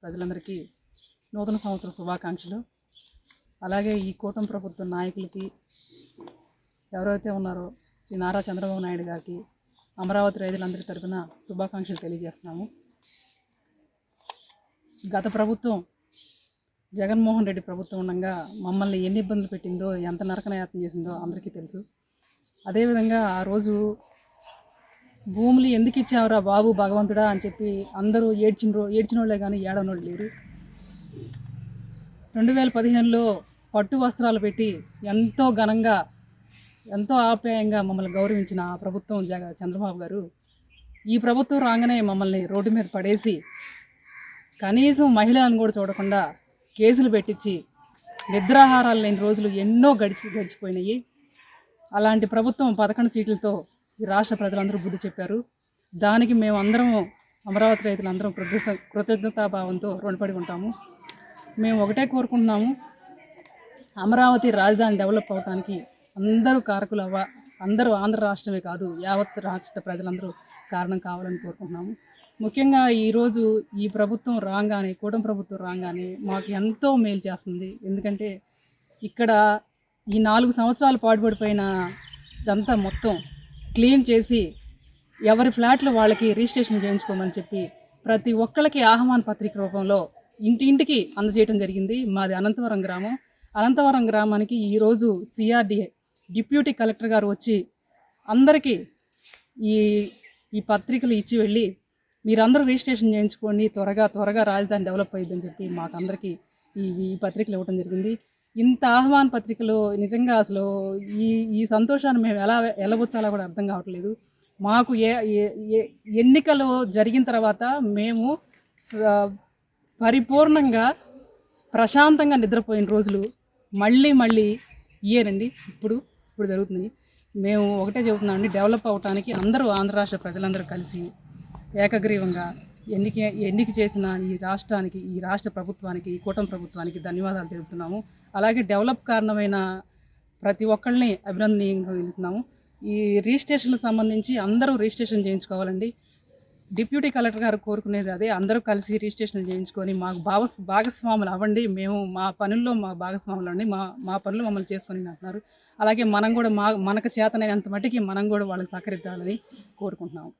ప్రజలందరికీ నూతన సంవత్సర శుభాకాంక్షలు. అలాగే ఈ కూటమి ప్రభుత్వ నాయకులకి ఎవరైతే ఉన్నారో ఈ నారా చంద్రబాబు నాయుడు గారికి అమరావతి రైతులందరి తరఫున శుభాకాంక్షలు తెలియజేస్తున్నాము. గత ప్రభుత్వం జగన్మోహన్ రెడ్డి ప్రభుత్వం ఉండగా మమ్మల్ని ఎన్ని ఇబ్బందులు పెట్టిందో, ఎంత నరకనయాత్న చేసిందో అందరికీ తెలుసు. అదేవిధంగా ఆ రోజు భూములు ఎందుకు ఇచ్చావురా బాబు భగవంతుడా అని చెప్పి అందరూ ఏడ్చిన వాళ్ళే కానీ ఏడవనోళ్ళు లేరు. 2015లో పట్టు వస్త్రాలు పెట్టి ఎంతో ఘనంగా ఎంతో ఆప్యాయంగా మమ్మల్ని గౌరవించిన ఆ ప్రభుత్వం చంద్రబాబు గారు ఈ ప్రభుత్వం రాగానే మమ్మల్ని రోడ్డు మీద పడేసి కనీసం మహిళలను కూడా చూడకుండా కేసులు పెట్టించి నిద్రాహారాలు లేని రోజులు ఎన్నో గడిచిపోయినాయి. అలాంటి ప్రభుత్వం 11 సీట్లతో ఈ రాష్ట్ర ప్రజలందరూ బుద్ధి చెప్పారు. దానికి మేము అందరం అమరావతి రైతులందరం కృతజ్ఞతాభావంతో రుణపడి ఉంటాము. మేము ఒకటే కోరుకుంటున్నాము, అమరావతి రాజధాని డెవలప్ అవడానికి అందరూ కారకులు అందరూ ఆంధ్ర రాష్ట్రమే కాదు యావత్ రాష్ట్ర ప్రజలందరూ కారణం కావాలని కోరుకుంటున్నాము. ముఖ్యంగా ఈరోజు ఈ ప్రభుత్వం రాగానే, కూటమి ప్రభుత్వం రాగానే మాకు ఎంతో మేలు చేస్తుంది. ఎందుకంటే ఇక్కడ ఈ 4 సంవత్సరాలు పాటుపడిపోయిన ఇదంతా మొత్తం క్లీన్ చేసి ఎవరి ఫ్లాట్లు వాళ్ళకి రిజిస్ట్రేషన్ చేయించుకోమని చెప్పి ప్రతి ఒక్కరికి ఆహ్వాన పత్రిక రూపంలో ఇంటింటికి అందజేయడం జరిగింది. మాది అనంతవరం గ్రామం. అనంతవరం గ్రామానికి ఈరోజు సిఆర్డిఏ డిప్యూటీ కలెక్టర్ గారు వచ్చి అందరికీ ఈ పత్రికలు ఇచ్చి వెళ్ళి మీరందరూ రిజిస్ట్రేషన్ చేయించుకోండి, త్వరగా రాజధాని డెవలప్ అయ్యిద్దని చెప్పి మాకందరికీ ఈ పత్రికలు ఇవ్వడం జరిగింది. ఇంత ఆహ్వాన పత్రికలు నిజంగా అసలు ఈ సంతోషాన్ని మేము ఎలా వెళ్ళబుచ్చాలో కూడా అర్థం కావట్లేదు. మాకు ఎన్నికలు జరిగిన తర్వాత మేము పరిపూర్ణంగా ప్రశాంతంగా నిద్రపోయిన రోజులు మళ్ళీ ఇయ్యేనండి ఇప్పుడు జరుగుతుంది. మేము ఒకటే చెబుతున్నామండి, డెవలప్ అవడానికి అందరూ ఆంధ్ర రాష్ట్ర ప్రజలందరూ కలిసి ఏకగ్రీవంగా ఎన్నిక చేసిన ఈ రాష్ట్రానికి, ఈ రాష్ట్ర ప్రభుత్వానికి, ఈ కూటమి ప్రభుత్వానికి ధన్యవాదాలు తెలుపుతున్నాము. అలాగే డెవలప్ కారణమైన ప్రతి ఒక్కరిని అభినందనీయంగా. ఈ రిజిస్ట్రేషన్లకు సంబంధించి అందరూ రిజిస్ట్రేషన్ చేయించుకోవాలండి. డిప్యూటీ కలెక్టర్ గారు కోరుకునేది అదే, అందరూ కలిసి రిజిస్ట్రేషన్ చేయించుకొని మాకు భాగస్వాములు అవ్వండి, మేము మా పనుల్లో మా భాగస్వాములు అండి, మా పనులు మమ్మల్ని చేసుకొని అంటున్నారు. అలాగే మనం కూడా మనకు చేతనైనంత మట్టికి మనం కూడా వాళ్ళకి సహకరించాలని కోరుకుంటున్నాము.